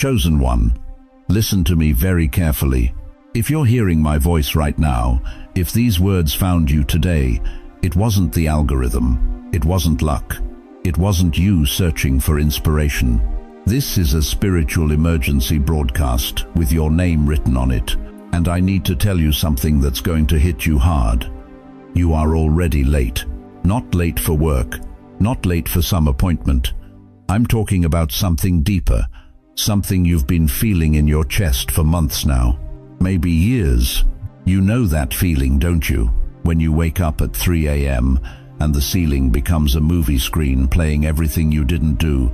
Chosen one, listen to me very carefully. If you're hearing my voice right now, if these words found you today, it wasn't the algorithm, it wasn't luck, it wasn't you searching for inspiration. This is a spiritual emergency broadcast with your name written on it, and I need to tell you something that's going to hit you hard. You are already late. Not late for work, not late for some appointment. I'm talking about something deeper, something you've been feeling in your chest for months now, maybe years. You know that feeling, don't you? When you wake up at 3 a.m. and the ceiling becomes a movie screen playing everything you didn't do,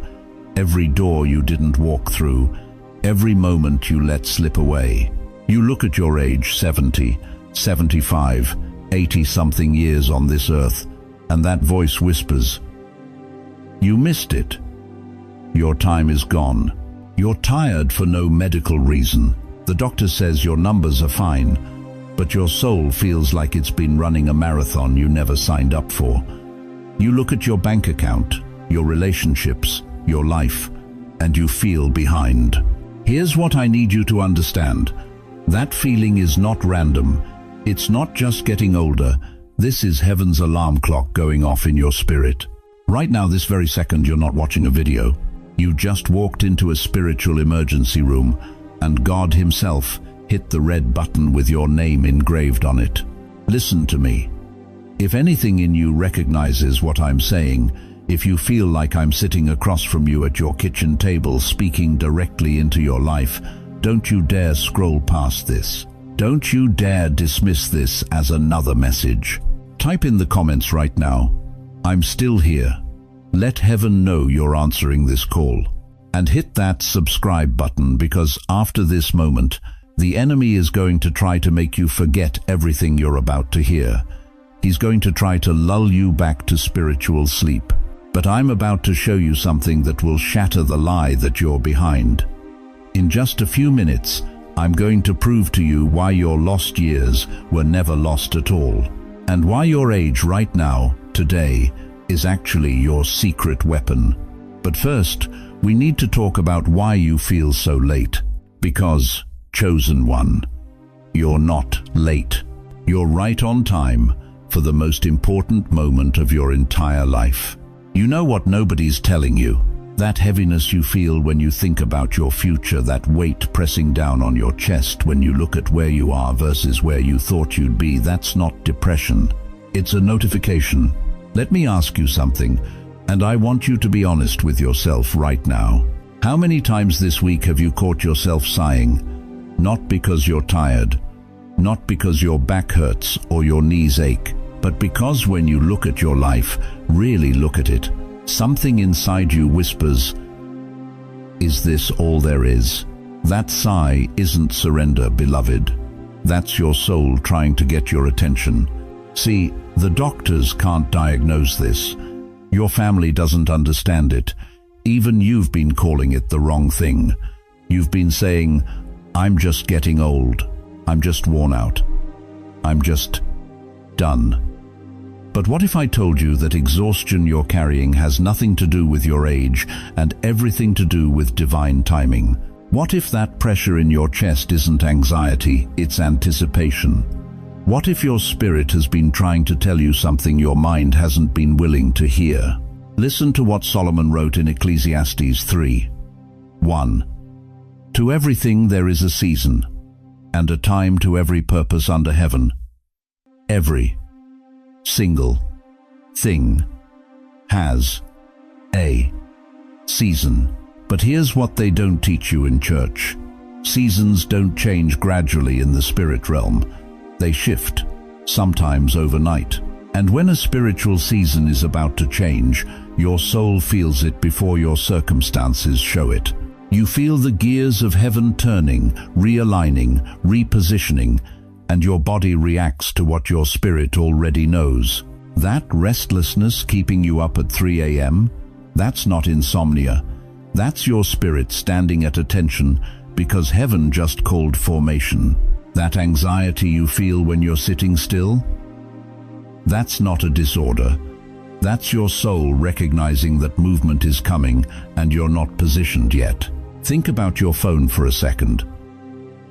every door you didn't walk through, every moment you let slip away. You look at your age, 70, 75, 80-something years on this earth, and that voice whispers, "You missed it. Your time is gone. You're tired for no medical reason. The doctor says your numbers are fine, but your soul feels like it's been running a marathon you never signed up for. You look at your bank account, your relationships, your life, and you feel behind. Here's what I need you to understand. That feeling is not random. It's not just getting older. This is heaven's alarm clock going off in your spirit. Right now, this very second, you're not watching a video. You just walked into a spiritual emergency room, and God himself hit the red button with your name engraved on it. Listen to me. If anything in you recognizes what I'm saying, if you feel like I'm sitting across from you at your kitchen table speaking directly into your life, don't you dare scroll past this. Don't you dare dismiss this as another message. Type in the comments right now, "I'm still here." Let heaven know you're answering this call. And hit that subscribe button, because after this moment, the enemy is going to try to make you forget everything you're about to hear. He's going to try to lull you back to spiritual sleep. But I'm about to show you something that will shatter the lie that you're behind. In just a few minutes, I'm going to prove to you why your lost years were never lost at all, and why your age right now, today, is actually your secret weapon. But first, we need to talk about why you feel so late. Because, chosen one, you're not late. You're right on time for the most important moment of your entire life. You know what nobody's telling you? That heaviness you feel when you think about your future, that weight pressing down on your chest when you look at where you are versus where you thought you'd be, that's not depression. It's a notification. Let me ask you something, and I want you to be honest with yourself right now. How many times this week have you caught yourself sighing? Not because you're tired, not because your back hurts or your knees ache, but because when you look at your life, really look at it, something inside you whispers, "Is this all there is?" That sigh isn't surrender, beloved. That's your soul trying to get your attention. See, the doctors can't diagnose this. Your family doesn't understand it. Even you've been calling it the wrong thing. You've been saying, "I'm just getting old. I'm just worn out. I'm just done." But what if I told you that exhaustion you're carrying has nothing to do with your age and everything to do with divine timing? What if that pressure in your chest isn't anxiety, it's anticipation? What if your spirit has been trying to tell you something your mind hasn't been willing to hear? Listen to what Solomon wrote in Ecclesiastes 3:1. "To everything there is a season, and a time to every purpose under heaven. Every single thing has a season." But here's what they don't teach you in church. Seasons don't change gradually in the spirit realm. They shift, sometimes overnight. And when a spiritual season is about to change, your soul feels it before your circumstances show it. You feel the gears of heaven turning, realigning, repositioning, and your body reacts to what your spirit already knows. That restlessness keeping you up at 3 a.m., that's not insomnia. That's your spirit standing at attention because heaven just called formation. That anxiety you feel when you're sitting still, that's not a disorder. That's your soul recognizing that movement is coming and you're not positioned yet. Think about your phone for a second.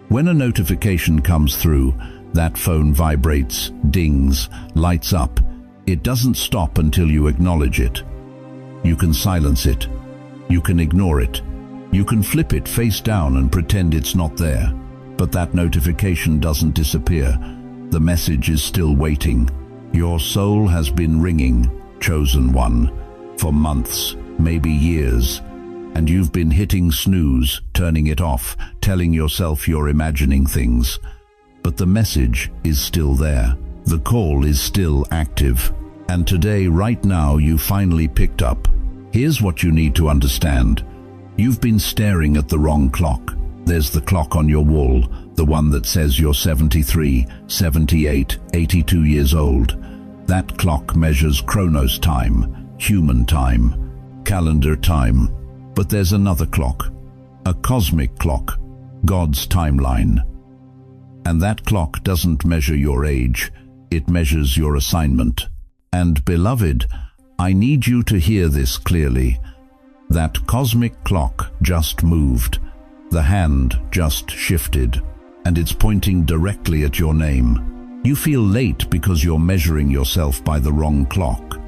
When a notification comes through, that phone vibrates, dings, lights up. It doesn't stop until you acknowledge it. You can silence it. You can ignore it. You can flip it face down and pretend it's not there. But that notification doesn't disappear. The message is still waiting. Your soul has been ringing, chosen one, for months, maybe years. And you've been hitting snooze, turning it off, telling yourself you're imagining things. But the message is still there. The call is still active. And today, right now, you finally picked up. Here's what you need to understand. You've been staring at the wrong clock. There's the clock on your wall, the one that says you're 73, 78, 82 years old. That clock measures chronos time, human time, calendar time. But there's another clock, a cosmic clock, God's timeline. And that clock doesn't measure your age, it measures your assignment. And beloved, I need you to hear this clearly. That cosmic clock just moved. The hand just shifted, and it's pointing directly at your name. You feel late because you're measuring yourself by the wrong clock.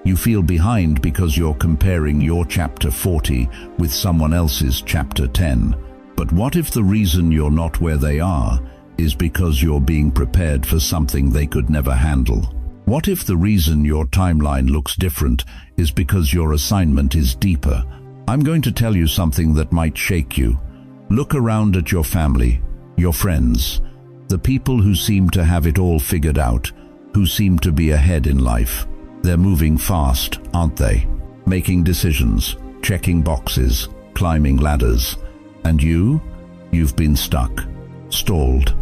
You feel behind because you're comparing your chapter 40 with someone else's chapter 10. But what if the reason you're not where they are is because you're being prepared for something they could never handle? What if the reason your timeline looks different is because your assignment is deeper? I'm going to tell you something that might shake you. Look around at your family, your friends, the people who seem to have it all figured out, who seem to be ahead in life. They're moving fast, aren't they? Making decisions, checking boxes, climbing ladders. And you've been stuck, stalled,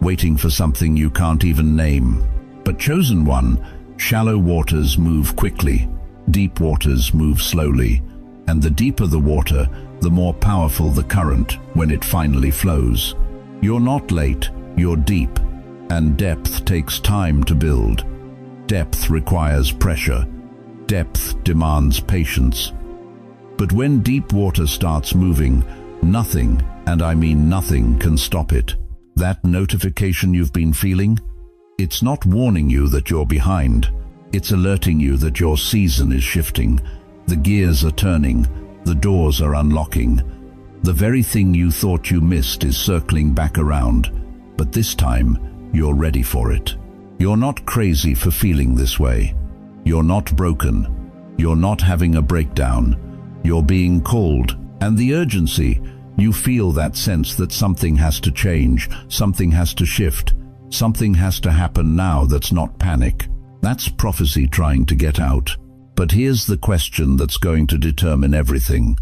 waiting for something you can't even name. But chosen one, shallow waters move quickly, deep waters move slowly, and the deeper the water, the more powerful the current when it finally flows. You're not late, you're deep, and depth takes time to build. Depth requires pressure. Depth demands patience. But when deep water starts moving, nothing, and I mean nothing, can stop it. That notification you've been feeling? It's not warning you that you're behind. It's alerting you that your season is shifting. The gears are turning. The doors are unlocking. The very thing you thought you missed is circling back around. But this time, you're ready for it. You're not crazy for feeling this way. You're not broken. You're not having a breakdown. You're being called. And the urgency, you feel that sense that something has to change, something has to shift, something has to happen now that's not panic. That's prophecy trying to get out. But here's the question that's going to determine everything.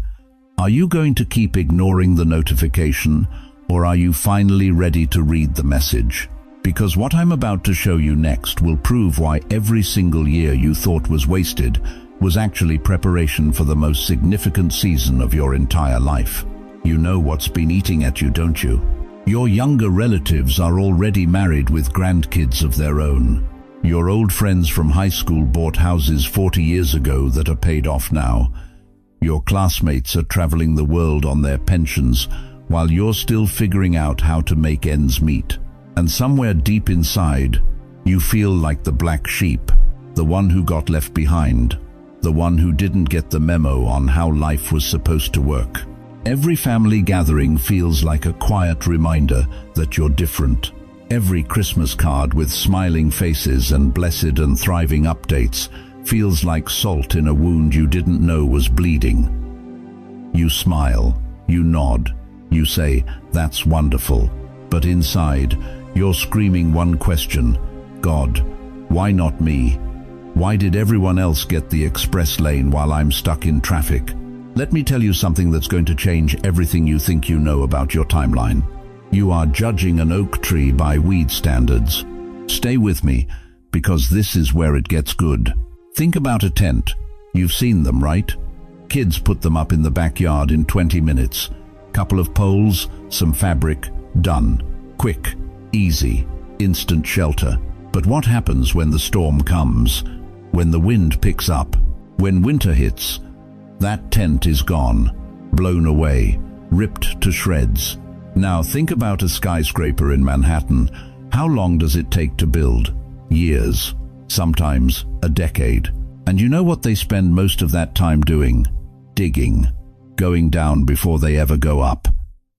Are you going to keep ignoring the notification, or are you finally ready to read the message? Because what I'm about to show you next will prove why every single year you thought was wasted was actually preparation for the most significant season of your entire life. You know what's been eating at you, don't you? Your younger relatives are already married with grandkids of their own. Your old friends from high school bought houses 40 years ago that are paid off now. Your classmates are traveling the world on their pensions while you're still figuring out how to make ends meet. And somewhere deep inside, you feel like the black sheep, the one who got left behind, the one who didn't get the memo on how life was supposed to work. Every family gathering feels like a quiet reminder that you're different. Every Christmas card with smiling faces and blessed and thriving updates feels like salt in a wound you didn't know was bleeding. You smile, you nod, you say, "That's wonderful." But inside, you're screaming one question: God, why not me? Why did everyone else get the express lane while I'm stuck in traffic? Let me tell you something that's going to change everything you think you know about your timeline. You are judging an oak tree by weed standards. Stay with me, because this is where it gets good. Think about a tent. You've seen them, right? Kids put them up in the backyard in 20 minutes. Couple of poles, some fabric, done. Quick, easy, instant shelter. But what happens when the storm comes? When the wind picks up? When winter hits? That tent is gone, blown away, ripped to shreds. Now think about a skyscraper in Manhattan. How long does it take to build? Years, sometimes a decade. And you know what they spend most of that time doing? Digging, going down before they ever go up.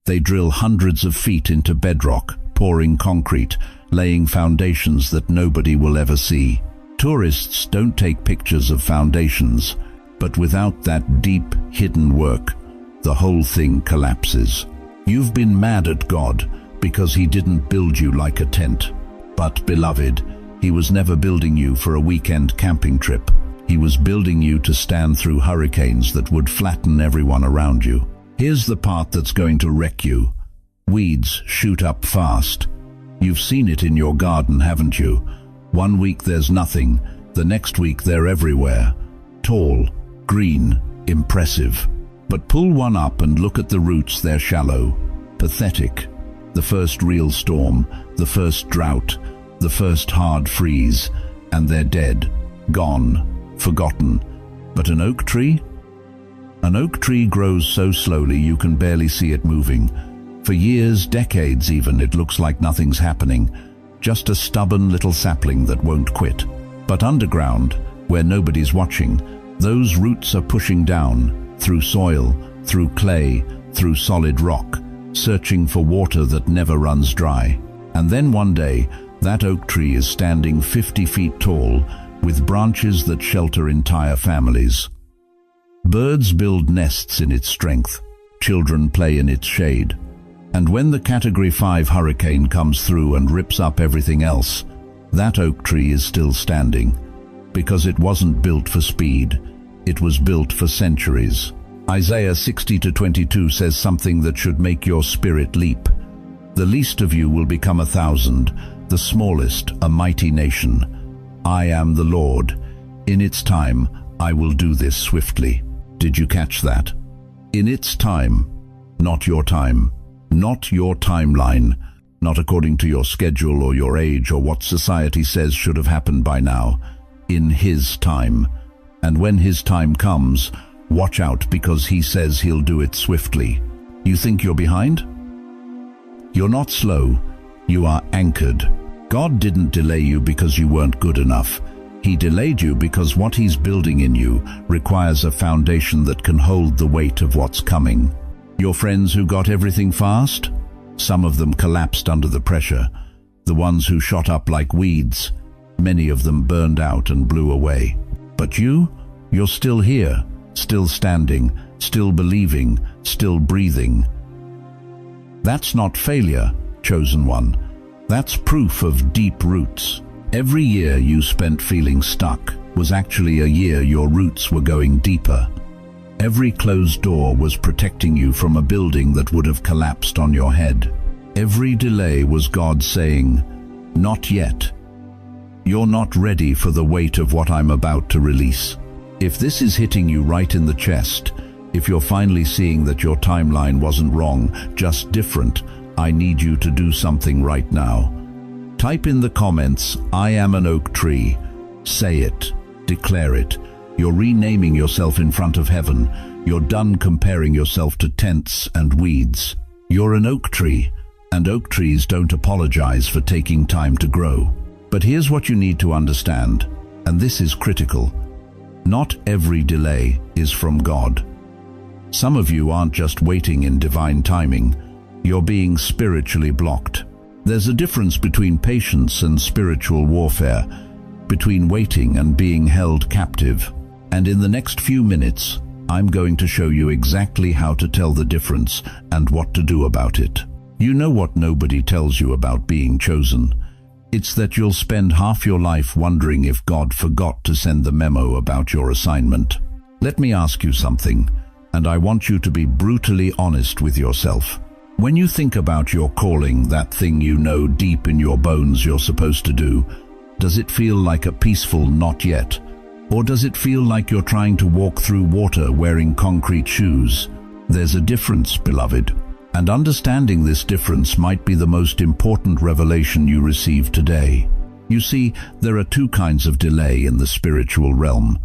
They drill hundreds of feet into bedrock, pouring concrete, laying foundations that nobody will ever see. Tourists don't take pictures of foundations, but without that deep, hidden work, the whole thing collapses. You've been mad at God because He didn't build you like a tent. But, beloved, He was never building you for a weekend camping trip. He was building you to stand through hurricanes that would flatten everyone around you. Here's the part that's going to wreck you. Weeds shoot up fast. You've seen it in your garden, haven't you? One week there's nothing, the next week they're everywhere. Tall, green, impressive. But pull one up and look at the roots, they're shallow, pathetic. The first real storm, the first drought, the first hard freeze, and they're dead, gone, forgotten. But an oak tree? An oak tree grows so slowly you can barely see it moving. For years, decades even, it looks like nothing's happening. Just a stubborn little sapling that won't quit. But underground, where nobody's watching, those roots are pushing down, through soil, through clay, through solid rock, searching for water that never runs dry. And then one day, that oak tree is standing 50 feet tall, with branches that shelter entire families. Birds build nests in its strength, children play in its shade. And when the Category 5 hurricane comes through and rips up everything else, that oak tree is still standing. Because it wasn't built for speed, it was built for centuries. Isaiah 60:22 says something that should make your spirit leap. The least of you will become 1,000, the smallest a mighty nation. I am the Lord. In its time, I will do this swiftly. Did you catch that? In its time, not your time. Not your timeline, not according to your schedule or your age or what society says should have happened by now. In His time. And when His time comes, watch out, because He says He'll do it swiftly. You think you're behind? You're not slow. You are anchored. God didn't delay you because you weren't good enough. He delayed you because what He's building in you requires a foundation that can hold the weight of what's coming. Your friends who got everything fast? Some of them collapsed under the pressure. The ones who shot up like weeds, many of them burned out and blew away. But you're still here, still standing, still believing, still breathing. That's not failure, chosen one. That's proof of deep roots. Every year you spent feeling stuck was actually a year your roots were going deeper. Every closed door was protecting you from a building that would have collapsed on your head. Every delay was God saying, "Not yet. You're not ready for the weight of what I'm about to release." If this is hitting you right in the chest, if you're finally seeing that your timeline wasn't wrong, just different, I need you to do something right now. Type in the comments, "I am an oak tree." Say it. Declare it. You're renaming yourself in front of heaven. You're done comparing yourself to tents and weeds. You're an oak tree, and oak trees don't apologize for taking time to grow. But here's what you need to understand, and this is critical. Not every delay is from God. Some of you aren't just waiting in divine timing. You're being spiritually blocked. There's a difference between patience and spiritual warfare, between waiting and being held captive. And in the next few minutes, I'm going to show you exactly how to tell the difference and what to do about it. You know what nobody tells you about being chosen? It's that you'll spend half your life wondering if God forgot to send the memo about your assignment. Let me ask you something, and I want you to be brutally honest with yourself. When you think about your calling, that thing you know deep in your bones you're supposed to do, does it feel like a peaceful not yet? Or does it feel like you're trying to walk through water wearing concrete shoes? There's a difference, beloved. And understanding this difference might be the most important revelation you receive today. You see, there are two kinds of delay in the spiritual realm.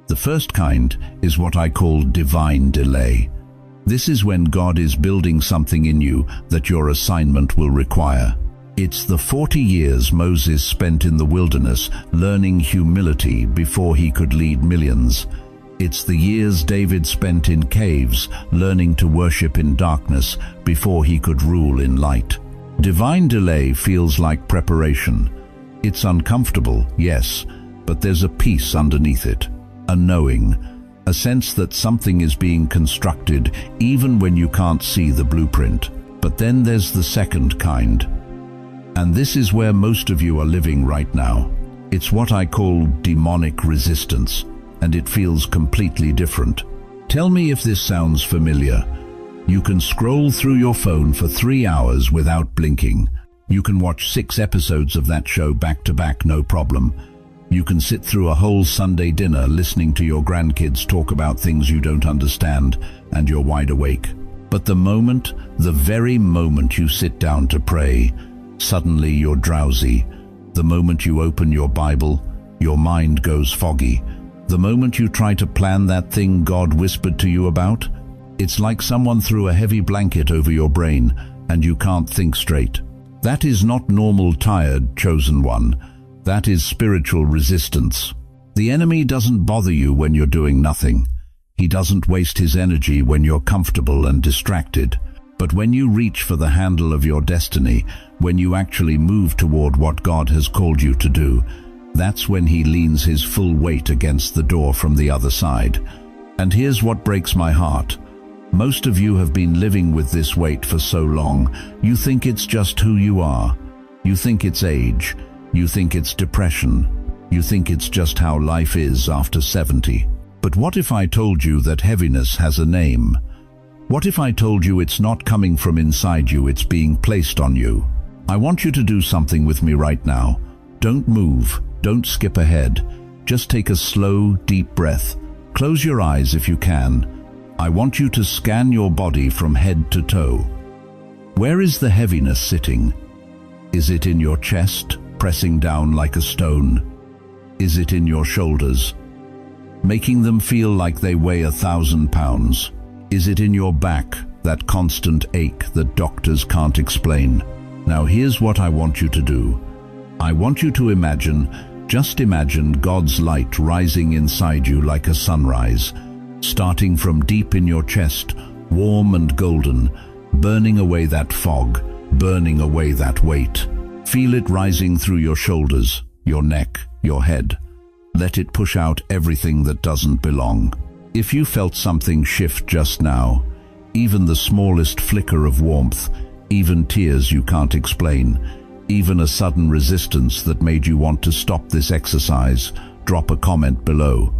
The first kind is what I call divine delay. This is when God is building something in you that your assignment will require. It's the 40 years Moses spent in the wilderness learning humility before he could lead millions. It's the years David spent in caves learning to worship in darkness before he could rule in light. Divine delay feels like preparation. It's uncomfortable, yes, but there's a peace underneath it, a knowing, a sense that something is being constructed even when you can't see the blueprint. But then there's the second kind. And this is where most of you are living right now. It's what I call demonic resistance, and it feels completely different. Tell me if this sounds familiar. You can scroll through your phone for 3 hours without blinking. You can watch 6 episodes of that show back to back, no problem. You can sit through a whole Sunday dinner listening to your grandkids talk about things you don't understand, and you're wide awake. But the very moment you sit down to pray, suddenly you're drowsy. The moment you open your Bible, your mind goes foggy. The moment you try to plan that thing God whispered to you about, it's like someone threw a heavy blanket over your brain and you can't think straight. That is not normal tired, chosen one. That is spiritual resistance. The enemy doesn't bother you when you're doing nothing. He doesn't waste his energy when you're comfortable and distracted. But when you reach for the handle of your destiny, when you actually move toward what God has called you to do, that's when he leans his full weight against the door from the other side. And here's what breaks my heart. Most of you have been living with this weight for so long, you think it's just who you are. You think it's age. You think it's depression. You think it's just how life is after 70. But what if I told you that heaviness has a name? What if I told you it's not coming from inside you, it's being placed on you? I want you to do something with me right now. Don't move. Don't skip ahead. Just take a slow, deep breath. Close your eyes if you can. I want you to scan your body from head to toe. Where is the heaviness sitting? Is it in your chest, pressing down like a stone? Is it in your shoulders, making them feel like they weigh 1,000 pounds? Is it in your back, that constant ache that doctors can't explain? Now here's what I want you to do. I want you to just imagine God's light rising inside you like a sunrise, starting from deep in your chest, warm and golden, burning away that fog, burning away that weight. Feel it rising through your shoulders, your neck, your head. Let it push out everything that doesn't belong. If you felt something shift just now, even the smallest flicker of warmth, even tears you can't explain, even a sudden resistance that made you want to stop this exercise, drop a comment below.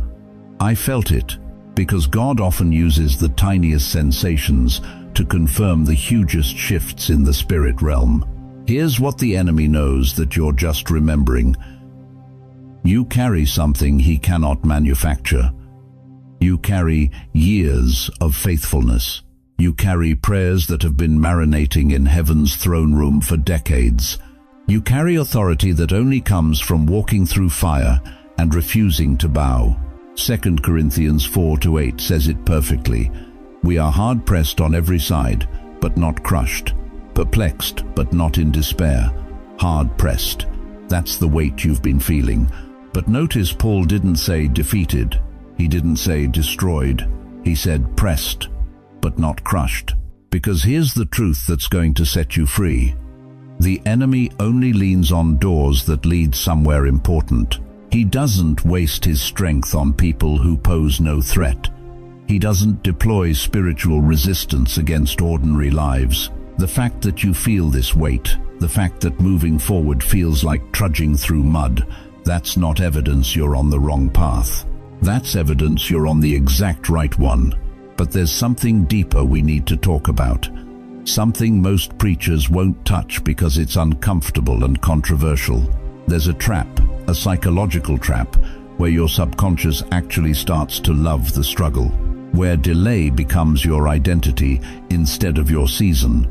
I felt it, because God often uses the tiniest sensations to confirm the hugest shifts in the spirit realm. Here's what the enemy knows that you're just remembering. You carry something he cannot manufacture. You carry years of faithfulness. You carry prayers that have been marinating in heaven's throne room for decades. You carry authority that only comes from walking through fire and refusing to bow. 2 Corinthians 4-8 says it perfectly. We are hard-pressed on every side, but not crushed. Perplexed, but not in despair. Hard-pressed. That's the weight you've been feeling. But notice Paul didn't say defeated. He didn't say destroyed. He said pressed, but not crushed. Because here's the truth that's going to set you free. The enemy only leans on doors that lead somewhere important. He doesn't waste his strength on people who pose no threat. He doesn't deploy spiritual resistance against ordinary lives. The fact that you feel this weight, the fact that moving forward feels like trudging through mud, that's not evidence you're on the wrong path. That's evidence you're on the exact right one. But there's something deeper we need to talk about. Something most preachers won't touch because it's uncomfortable and controversial. There's a trap, a psychological trap, where your subconscious actually starts to love the struggle, where delay becomes your identity instead of your season,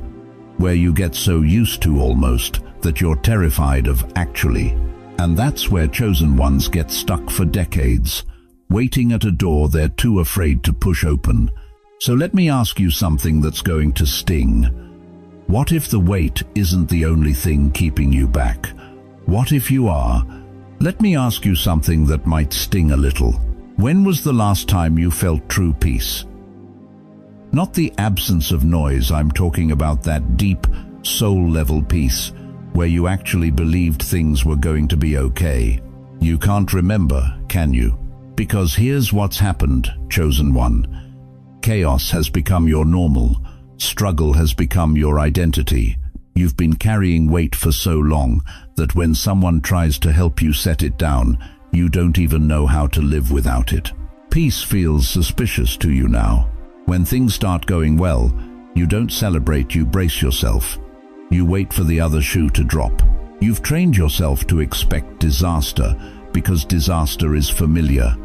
where you get so used to almost that you're terrified of actually. And that's where chosen ones get stuck for decades, waiting at a door they're too afraid to push open. So let me ask you something that's going to sting. What if the weight isn't the only thing keeping you back? What if you are? Let me ask you something that might sting a little. When was the last time you felt true peace? Not the absence of noise, I'm talking about that deep, soul-level peace where you actually believed things were going to be okay. You can't remember, can you? Because here's what's happened, chosen one. Chaos has become your normal. Struggle has become your identity. You've been carrying weight for so long that when someone tries to help you set it down, you don't even know how to live without it. Peace feels suspicious to you now. When things start going well, you don't celebrate, you brace yourself. You wait for the other shoe to drop. You've trained yourself to expect disaster because disaster is familiar,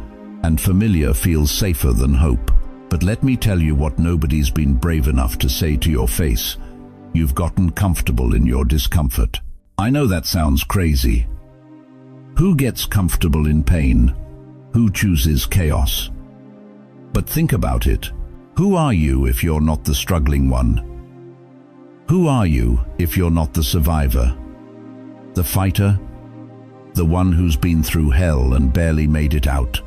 and familiar feels safer than hope. But let me tell you what nobody's been brave enough to say to your face. You've gotten comfortable in your discomfort. I know that sounds crazy. Who gets comfortable in pain? Who chooses chaos? But think about it. Who are you if you're not the struggling one? Who are you if you're not the survivor? The fighter? The one who's been through hell and barely made it out?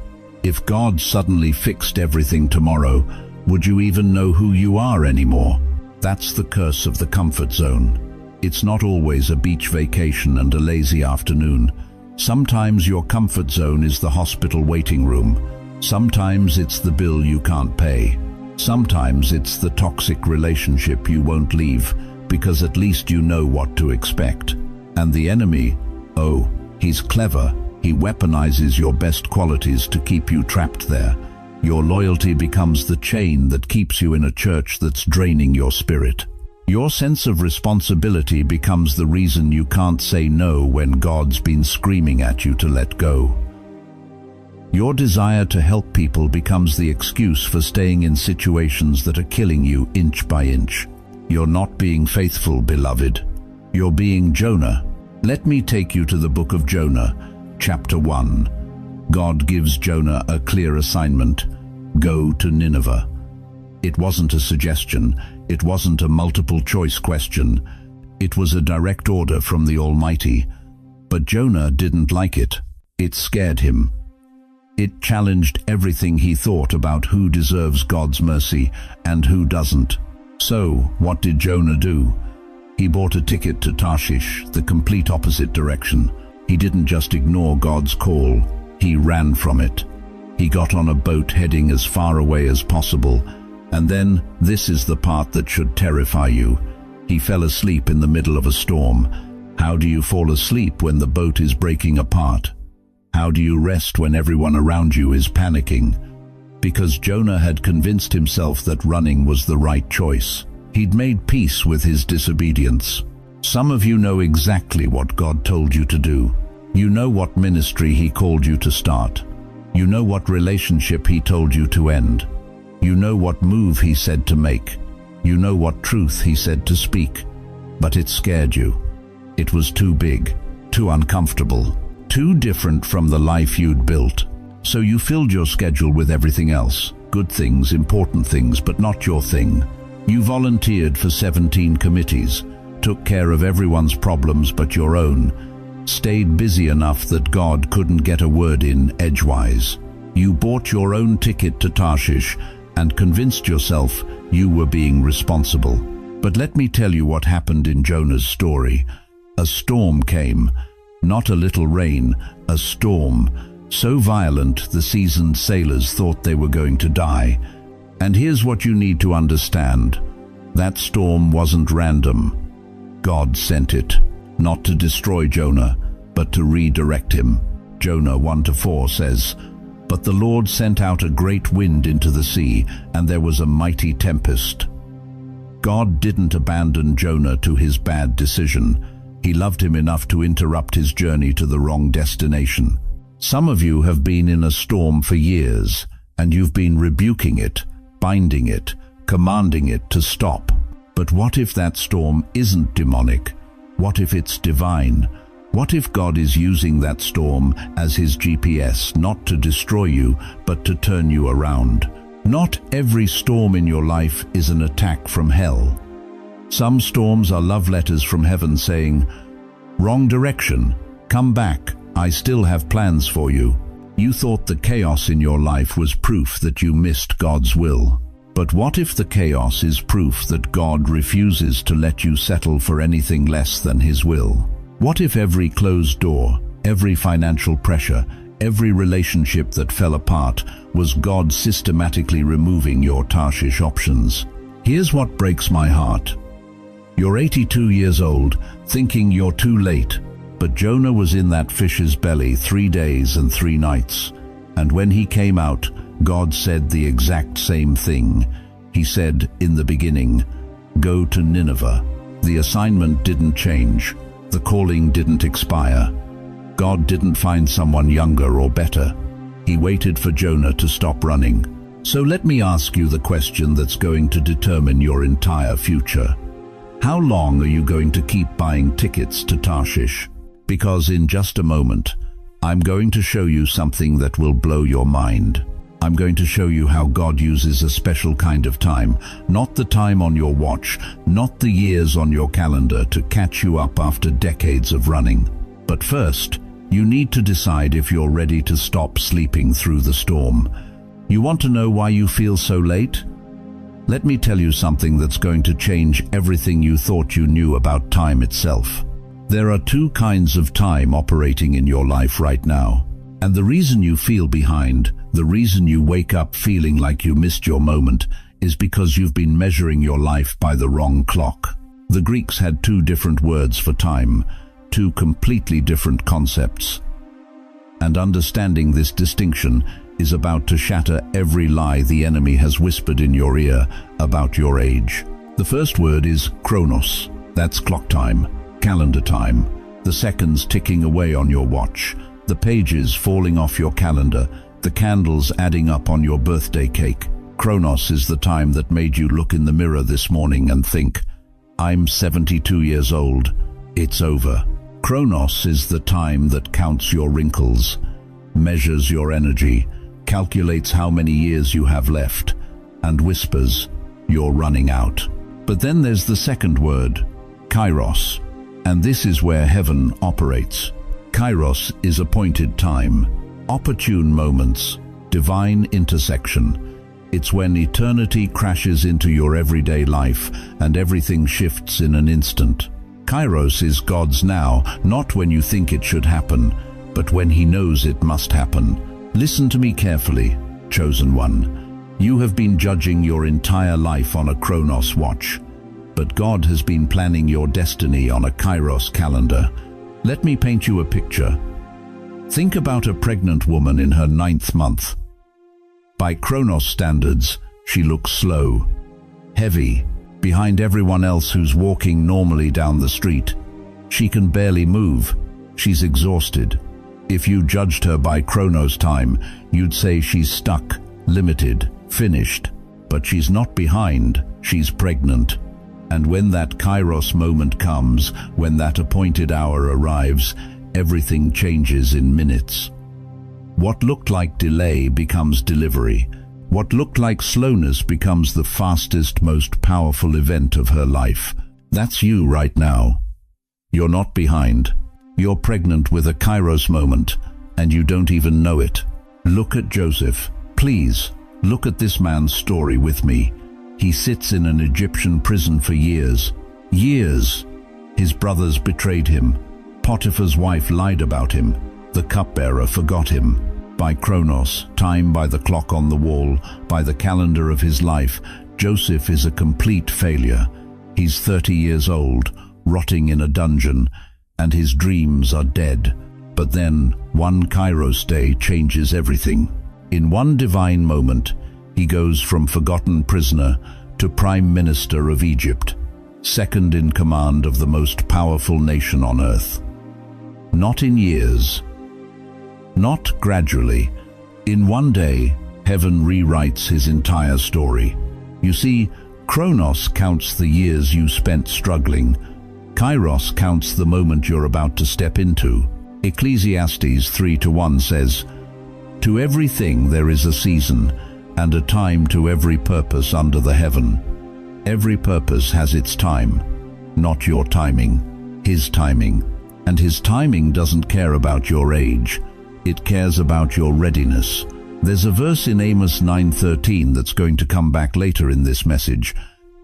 If God suddenly fixed everything tomorrow, would you even know who you are anymore? That's the curse of the comfort zone. It's not always a beach vacation and a lazy afternoon. Sometimes your comfort zone is the hospital waiting room. Sometimes it's the bill you can't pay. Sometimes it's the toxic relationship you won't leave because at least you know what to expect. And the enemy, oh, he's clever. He weaponizes your best qualities to keep you trapped there. Your loyalty becomes the chain that keeps you in a church that's draining your spirit. Your sense of responsibility becomes the reason you can't say no when God's been screaming at you to let go. Your desire to help people becomes the excuse for staying in situations that are killing you inch by inch. You're not being faithful, beloved. You're being Jonah. Let me take you to the book of Jonah, chapter 1. God gives Jonah a clear assignment. Go to Nineveh. It wasn't a suggestion. It wasn't a multiple choice question. It was a direct order from the Almighty. But Jonah didn't like it. It scared him. It challenged everything he thought about who deserves God's mercy and who doesn't. So, what did Jonah do? He bought a ticket to Tarshish, the complete opposite direction. He didn't just ignore God's call, he ran from it. He got on a boat heading as far away as possible, and then, this is the part that should terrify you. He fell asleep in the middle of a storm. How do you fall asleep when the boat is breaking apart? How do you rest when everyone around you is panicking? Because Jonah had convinced himself that running was the right choice. He'd made peace with his disobedience. Some of you know exactly what God told you to do. You know what ministry He called you to start. You know what relationship He told you to end. You know what move He said to make. You know what truth He said to speak. But it scared you. It was too big, too uncomfortable, too different from the life you'd built. So you filled your schedule with everything else. Good things, important things, but not your thing. You volunteered for 17 committees, took care of everyone's problems but your own, stayed busy enough that God couldn't get a word in edgewise. You bought your own ticket to Tarshish and convinced yourself you were being responsible. But let me tell you what happened in Jonah's story. A storm came. Not a little rain, a storm, so violent the seasoned sailors thought they were going to die. And here's what you need to understand. That storm wasn't random. God sent it, not to destroy Jonah, but to redirect him. Jonah 1-4 says, "But the Lord sent out a great wind into the sea, and there was a mighty tempest." God didn't abandon Jonah to his bad decision. He loved him enough to interrupt his journey to the wrong destination. Some of you have been in a storm for years, and you've been rebuking it, binding it, commanding it to stop. But what if that storm isn't demonic? What if it's divine? What if God is using that storm as His GPS, not to destroy you, but to turn you around? Not every storm in your life is an attack from hell. Some storms are love letters from heaven saying, "Wrong direction, come back, I still have plans for you." You thought the chaos in your life was proof that you missed God's will. But what if the chaos is proof that God refuses to let you settle for anything less than His will? What if every closed door, every financial pressure, every relationship that fell apart was God systematically removing your Tarshish options? Here's what breaks my heart. You're 82 years old, thinking you're too late, but Jonah was in that fish's belly 3 days and 3 nights. And when he came out, God said the exact same thing. He said, in the beginning, "Go to Nineveh." The assignment didn't change. The calling didn't expire. God didn't find someone younger or better. He waited for Jonah to stop running. So let me ask you the question that's going to determine your entire future. How long are you going to keep buying tickets to Tarshish? Because in just a moment, I'm going to show you something that will blow your mind. I'm going to show you how God uses a special kind of time, not the time on your watch, not the years on your calendar, to catch you up after decades of running. But first, you need to decide if you're ready to stop sleeping through the storm. You want to know why you feel so late? Let me tell you something that's going to change everything you thought you knew about time itself. There are 2 kinds of time operating in your life right now. And the reason you feel behind, the reason you wake up feeling like you missed your moment, is because you've been measuring your life by the wrong clock. The Greeks had 2 different words for time, 2 completely different concepts. And understanding this distinction is about to shatter every lie the enemy has whispered in your ear about your age. The first word is chronos. That's clock time, calendar time, the seconds ticking away on your watch, the pages falling off your calendar, the candles adding up on your birthday cake. Chronos is the time that made you look in the mirror this morning and think, "I'm 72 years old, it's over." Chronos is the time that counts your wrinkles, measures your energy, calculates how many years you have left, and whispers, "You're running out." But then there's the second word, kairos, and this is where heaven operates. Kairos is appointed time, opportune moments, divine intersection. It's when eternity crashes into your everyday life and everything shifts in an instant. Kairos is God's now, not when you think it should happen, but when He knows it must happen. Listen to me carefully, chosen one. You have been judging your entire life on a Chronos watch, but God has been planning your destiny on a Kairos calendar. Let me paint you a picture. Think about a pregnant woman in her 9th month. By Chronos standards, she looks slow, heavy, behind everyone else who's walking normally down the street. She can barely move. She's exhausted. If you judged her by Chronos time, you'd say she's stuck, limited, finished. But she's not behind, she's pregnant. And when that Kairos moment comes, when that appointed hour arrives, everything changes in minutes. What looked like delay becomes delivery. What looked like slowness becomes the fastest, most powerful event of her life. That's you right now. You're not behind. You're pregnant with a Kairos moment, and you don't even know it. Look at Joseph. Please, look at this man's story with me. He sits in an Egyptian prison for years. Years. His brothers betrayed him. Potiphar's wife lied about him. The cupbearer forgot him. By Chronos, time by the clock on the wall, by the calendar of his life, Joseph is a complete failure. He's 30 years old, rotting in a dungeon, and his dreams are dead. But then, one Kairos day changes everything. In one divine moment, he goes from forgotten prisoner to Prime Minister of Egypt, second in command of the most powerful nation on earth. Not in years, not gradually. In one day, heaven rewrites his entire story. You see, Chronos counts the years you spent struggling. Kairos counts the moment you're about to step into. Ecclesiastes 3:1 says, "To everything there is a season, and a time to every purpose under the heaven. Every purpose has its time, not your timing, His timing. And His timing doesn't care about your age. It cares about your readiness. There's a verse in Amos 9:13 that's going to come back later in this message,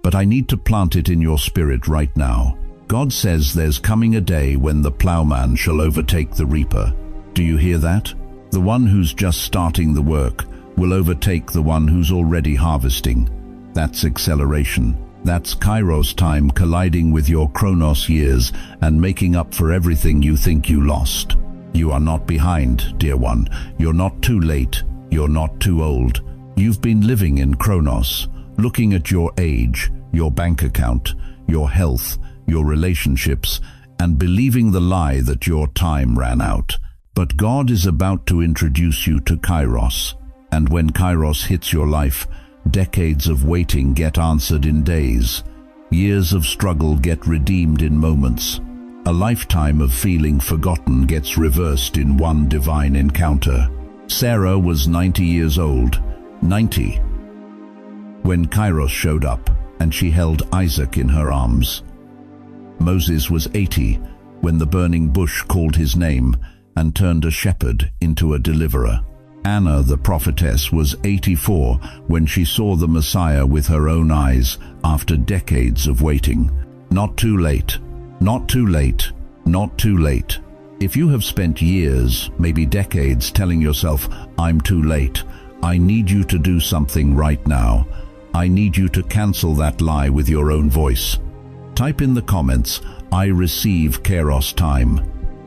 but I need to plant it in your spirit right now. God says there's coming a day when the plowman shall overtake the reaper. Do you hear that? The one who's just starting the work will overtake the one who's already harvesting. That's acceleration. That's Kairos time colliding with your Chronos years and making up for everything you think you lost. You are not behind, dear one. You're not too late. You're not too old. You've been living in Chronos, looking at your age, your bank account, your health, your relationships, and believing the lie that your time ran out. But God is about to introduce you to Kairos. And when Kairos hits your life, decades of waiting get answered in days. Years of struggle get redeemed in moments. A lifetime of feeling forgotten gets reversed in one divine encounter. Sarah was 90 years old, 90, when Kairos showed up and she held Isaac in her arms. Moses was 80 when the burning bush called his name and turned a shepherd into a deliverer. Anna, the prophetess, was 84 when she saw the Messiah with her own eyes after decades of waiting. Not too late. Not too late. Not too late. If you have spent years, maybe decades, telling yourself, "I'm too late," I need you to do something right now. I need you to cancel that lie with your own voice. Type in the comments, "I receive Kairos time."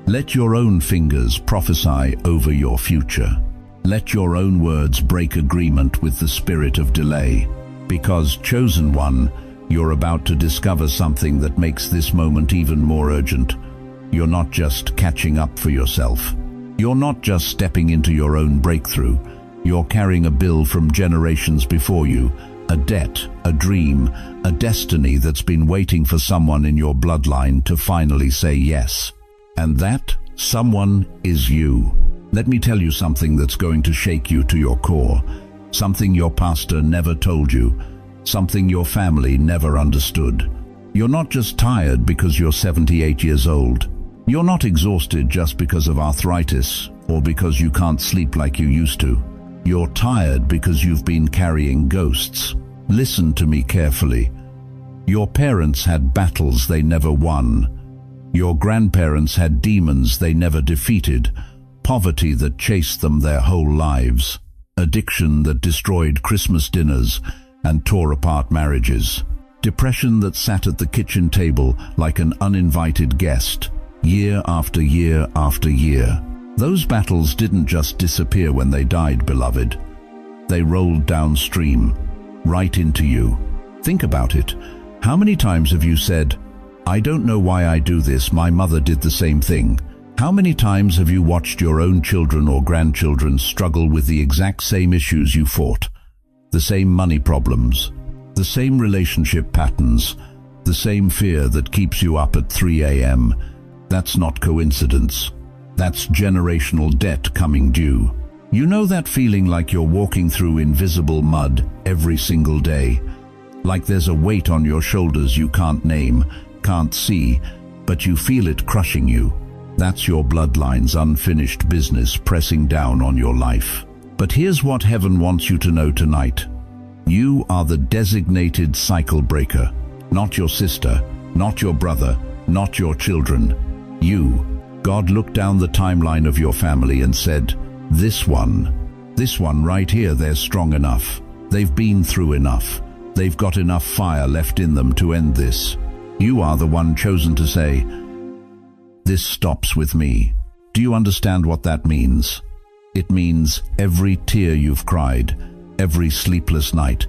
Let your own fingers prophesy over your future. Let your own words break agreement with the spirit of delay. Because, chosen one, you're about to discover something that makes this moment even more urgent. You're not just catching up for yourself. You're not just stepping into your own breakthrough. You're carrying a bill from generations before you, a debt, a dream, a destiny that's been waiting for someone in your bloodline to finally say yes. And that someone is you. Let me tell you something that's going to shake you to your core. Something your pastor never told you. Something your family never understood. You're not just tired because you're 78 years old. You're not exhausted just because of arthritis or because you can't sleep like you used to. You're tired because you've been carrying ghosts. Listen to me carefully. Your parents had battles they never won. Your grandparents had demons they never defeated. Poverty that chased them their whole lives. Addiction that destroyed Christmas dinners and tore apart marriages. Depression that sat at the kitchen table like an uninvited guest, year after year after year. Those battles didn't just disappear when they died, beloved. They rolled downstream, right into you. Think about it. How many times have you said, "I don't know why I do this, my mother did the same thing"? How many times have you watched your own children or grandchildren struggle with the exact same issues you fought? The same money problems, the same relationship patterns, the same fear that keeps you up at 3 a.m. That's not coincidence. That's generational debt coming due. You know that feeling like you're walking through invisible mud every single day? Like there's a weight on your shoulders you can't name, can't see, but you feel it crushing you. That's your bloodline's unfinished business pressing down on your life. But here's what heaven wants you to know tonight. You are the designated cycle breaker. Not your sister, not your brother, not your children. You. God looked down the timeline of your family and said, this one right here, they're strong enough. They've been through enough. They've got enough fire left in them to end this. You are the one chosen to say, this stops with me. Do you understand what that means? It means every tear you've cried, every sleepless night,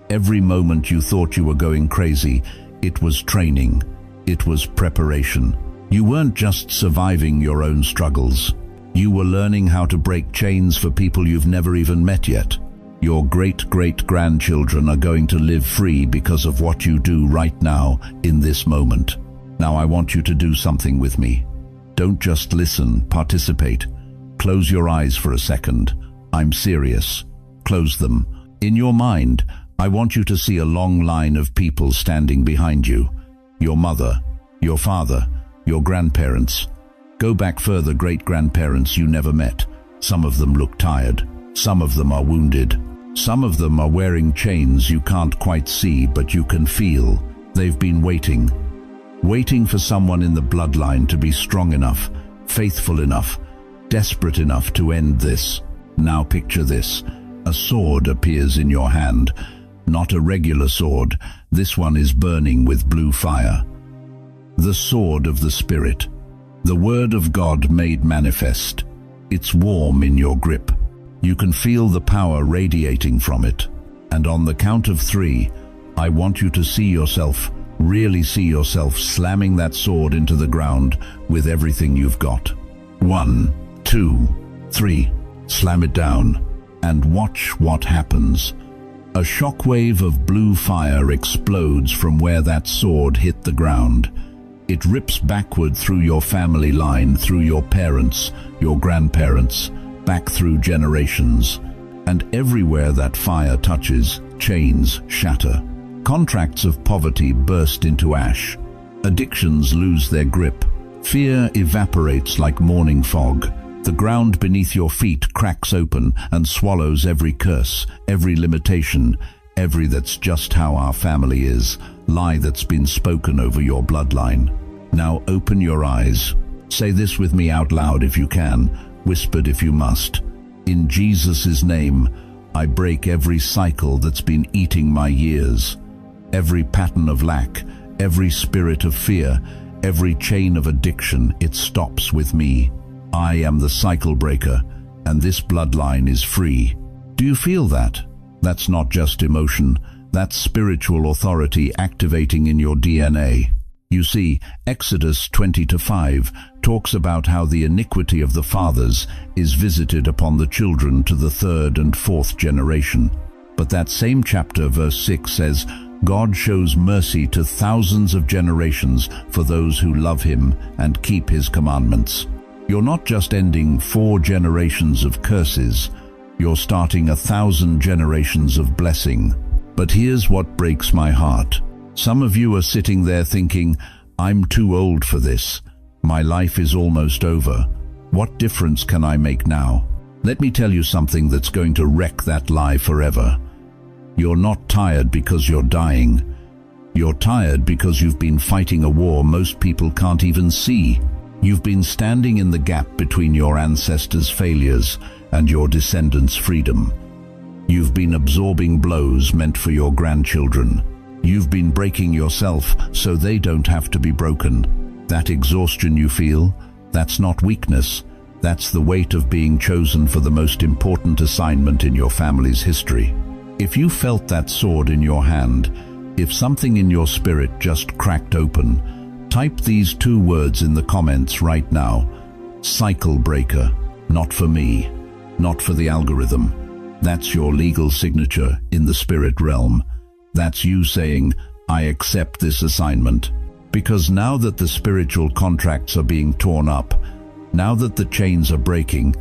every moment you thought you were going crazy, it was training. It was preparation. You weren't just surviving your own struggles. You were learning how to break chains for people you've never even met yet. Your great-great-grandchildren are going to live free because of what you do right now in this moment. Now I want you to do something with me. Don't just listen, participate. Close your eyes for a second. I'm serious. Close them. In your mind, I want you to see a long line of people standing behind you. Your mother, your father, your grandparents. Go back further, great-grandparents you never met. Some of them look tired. Some of them are wounded. Some of them are wearing chains you can't quite see, but you can feel. They've been waiting for someone in the bloodline to be strong enough, faithful enough, desperate enough to end this. Now picture this. A sword appears in your hand. Not a regular sword. This one is burning with blue fire. The sword of the Spirit. The Word of God made manifest. It's warm in your grip. You can feel the power radiating from it. And on the count of 3, I want you to see yourself, really see yourself slamming that sword into the ground with everything you've got. 1, 2, 3. Slam it down and watch what happens. A shockwave of blue fire explodes from where that sword hit the ground. It rips backward through your family line, through your parents, your grandparents, back through generations. And everywhere that fire touches, chains shatter. Contracts of poverty burst into ash. Addictions lose their grip. Fear evaporates like morning fog. The ground beneath your feet cracks open and swallows every curse, every limitation, every "that's just how our family is" lie that's been spoken over your bloodline. Now open your eyes. Say this with me out loud if you can, whispered if you must. In Jesus' name, I break every cycle that's been eating my years. Every pattern of lack, every spirit of fear, every chain of addiction, it stops with me. I am the cycle breaker, and this bloodline is free. Do you feel that? That's not just emotion, that's spiritual authority activating in your DNA. You see, Exodus 20:5 talks about how the iniquity of the fathers is visited upon the children to the 3rd and 4th generation. But that same chapter, verse 6 says, God shows mercy to thousands of generations for those who love him and keep his commandments. You're not just ending 4 generations of curses, you're starting 1,000 generations of blessing. But here's what breaks my heart. Some of you are sitting there thinking, I'm too old for this. My life is almost over. What difference can I make now? Let me tell you something that's going to wreck that lie forever. You're not tired because you're dying. You're tired because you've been fighting a war most people can't even see. You've been standing in the gap between your ancestors' failures and your descendants' freedom. You've been absorbing blows meant for your grandchildren. You've been breaking yourself so they don't have to be broken. That exhaustion you feel, that's not weakness. That's the weight of being chosen for the most important assignment in your family's history. If you felt that sword in your hand, if something in your spirit just cracked open, type these 2 words in the comments right now. Cycle breaker. Not for me. Not for the algorithm. That's your legal signature in the spirit realm. That's you saying, I accept this assignment. Because now that the spiritual contracts are being torn up, now that the chains are breaking,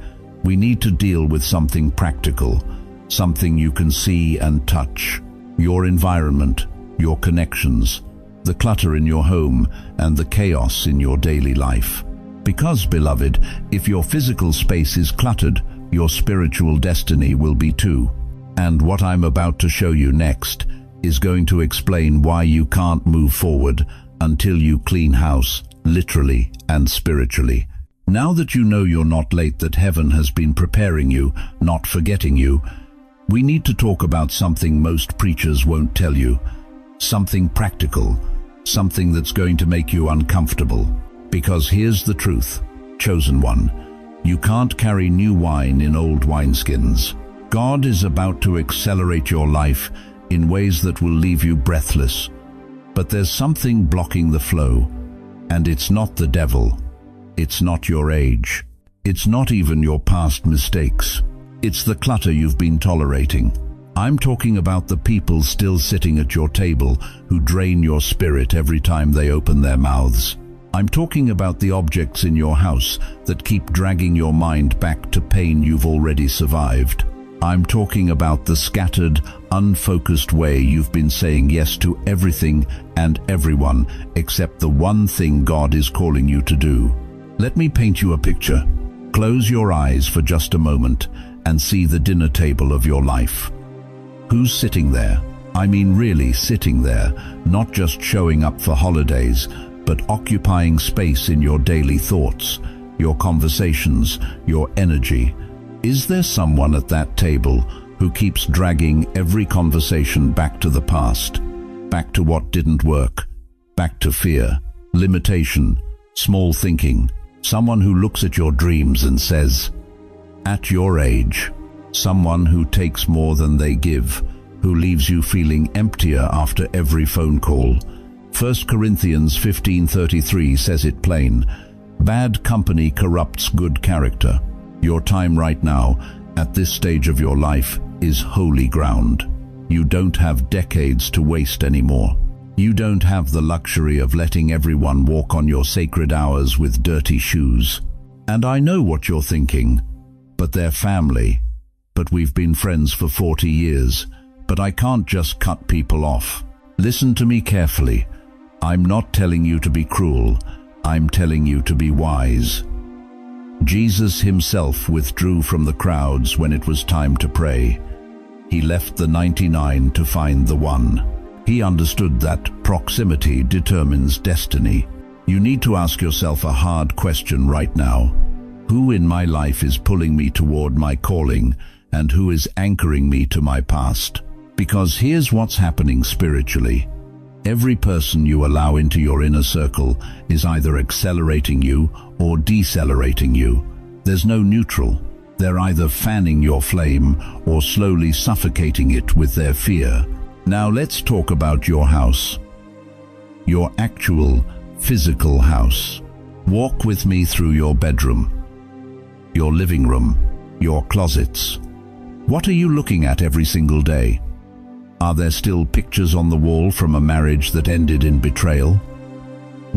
we need to deal with something practical, something you can see and touch. Your environment, your connections, the clutter in your home, and the chaos in your daily life. Because, beloved, if your physical space is cluttered, your spiritual destiny will be too. And what I'm about to show you next is going to explain why you can't move forward until you clean house, literally and spiritually. Now that you know you're not late, that heaven has been preparing you, not forgetting you, we need to talk about something most preachers won't tell you. Something practical, something that's going to make you uncomfortable. Because here's the truth, chosen one, you can't carry new wine in old wineskins. God is about to accelerate your life in ways that will leave you breathless. But there's something blocking the flow, and it's not the devil. It's not your age. It's not even your past mistakes. It's the clutter you've been tolerating. I'm talking about the people still sitting at your table who drain your spirit every time they open their mouths. I'm talking about the objects in your house that keep dragging your mind back to pain you've already survived. I'm talking about the scattered, unfocused way you've been saying yes to everything and everyone except the one thing God is calling you to do. Let me paint you a picture. Close your eyes for just a moment and see the dinner table of your life. Who's sitting there? I mean really sitting there, not just showing up for holidays, but occupying space in your daily thoughts, your conversations, your energy. Is there someone at that table who keeps dragging every conversation back to the past, back to what didn't work, back to fear, limitation, small thinking? Someone who looks at your dreams and says, at your age, someone who takes more than they give, who leaves you feeling emptier after every phone call. 1 Corinthians 15:33 says it plain, bad company corrupts good character. Your time right now, at this stage of your life, is holy ground. You don't have decades to waste anymore. You don't have the luxury of letting everyone walk on your sacred hours with dirty shoes. And I know what you're thinking, but they're family. But we've been friends for 40 years. But I can't just cut people off. Listen to me carefully. I'm not telling you to be cruel. I'm telling you to be wise. Jesus himself withdrew from the crowds when it was time to pray. He left the 99 to find the one. He understood that proximity determines destiny. You need to ask yourself a hard question right now. Who in my life is pulling me toward my calling, and who is anchoring me to my past? Because here's what's happening spiritually. Every person you allow into your inner circle is either accelerating you or decelerating you. There's no neutral. They're either fanning your flame or slowly suffocating it with their fear. Now let's talk about your house. Your actual, physical house. Walk with me through your bedroom, your living room, your closets. What are you looking at every single day? Are there still pictures on the wall from a marriage that ended in betrayal?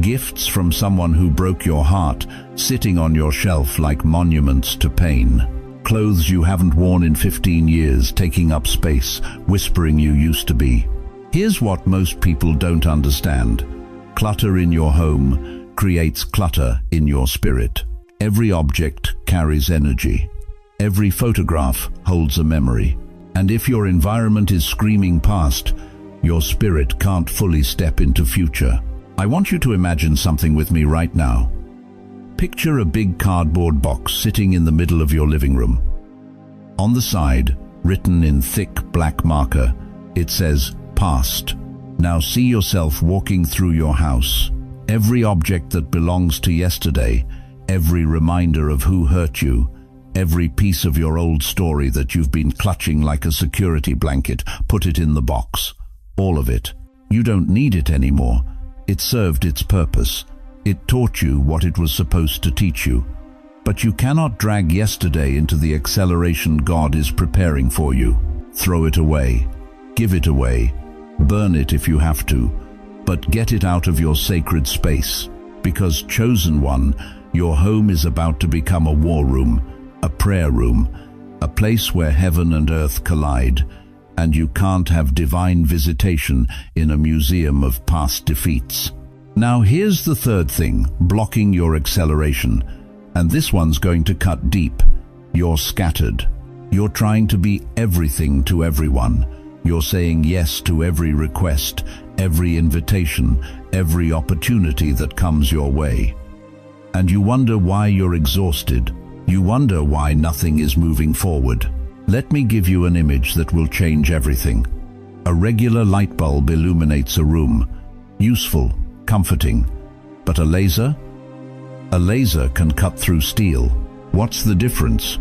Gifts from someone who broke your heart sitting on your shelf like monuments to pain. Clothes you haven't worn in 15 years taking up space, whispering you used to be. Here's what most people don't understand. Clutter in your home creates clutter in your spirit. Every object carries energy. Every photograph holds a memory. And if your environment is screaming past, your spirit can't fully step into future. I want you to imagine something with me right now. Picture a big cardboard box sitting in the middle of your living room. On the side, written in thick black marker, it says, past. Now see yourself walking through your house. Every object that belongs to yesterday, every reminder of who hurt you, every piece of your old story that you've been clutching like a security blanket, put it in the box. All of it. You don't need it anymore. It served its purpose. It taught you what it was supposed to teach you. But you cannot drag yesterday into the acceleration God is preparing for you. Throw it away. Give it away. Burn it if you have to. But get it out of your sacred space. Because, chosen one, your home is about to become a war room, a prayer room, a place where heaven and earth collide. And you can't have divine visitation in a museum of past defeats. Now here's the third thing, blocking your acceleration. And this one's going to cut deep. You're scattered. You're trying to be everything to everyone. You're saying yes to every request, every invitation, every opportunity that comes your way. And you wonder why you're exhausted. You wonder why nothing is moving forward. Let me give you an image that will change everything. A regular light bulb illuminates a room. Useful, comforting. But a laser? A laser can cut through steel. What's the difference?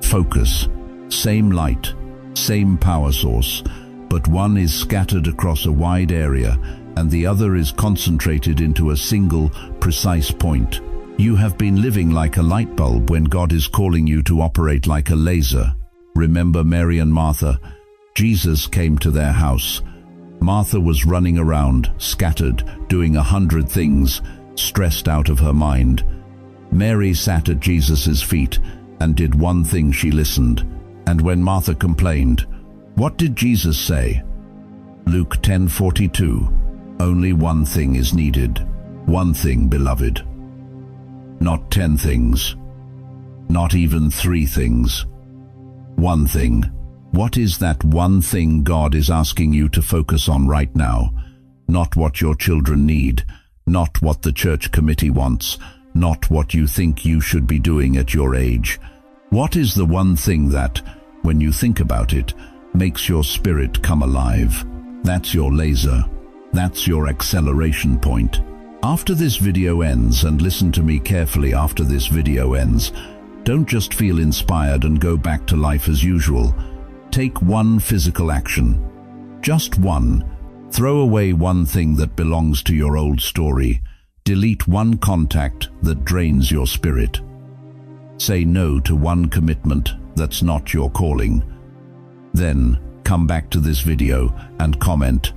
Focus. Same light, same power source, but one is scattered across a wide area and the other is concentrated into a single, precise point. You have been living like a light bulb when God is calling you to operate like a laser. Remember Mary and Martha? Jesus came to their house. Martha was running around, scattered, doing 100 things, stressed out of her mind. Mary sat at Jesus' feet and did one thing: she listened. And when Martha complained, what did Jesus say? Luke 10:42, only one thing is needed. One thing, beloved. Not 10 things. Not even 3 things. One thing. What is that one thing God is asking you to focus on right now? Not what your children need, not what the church committee wants, not what you think you should be doing at your age. What is the one thing that, when you think about it, makes your spirit come alive? That's your laser. That's your acceleration point. After this video ends, and listen to me carefully after this video ends, don't just feel inspired and go back to life as usual. Take one physical action. Just one. Throw away one thing that belongs to your old story. Delete one contact that drains your spirit. Say no to one commitment that's not your calling. Then come back to this video and comment,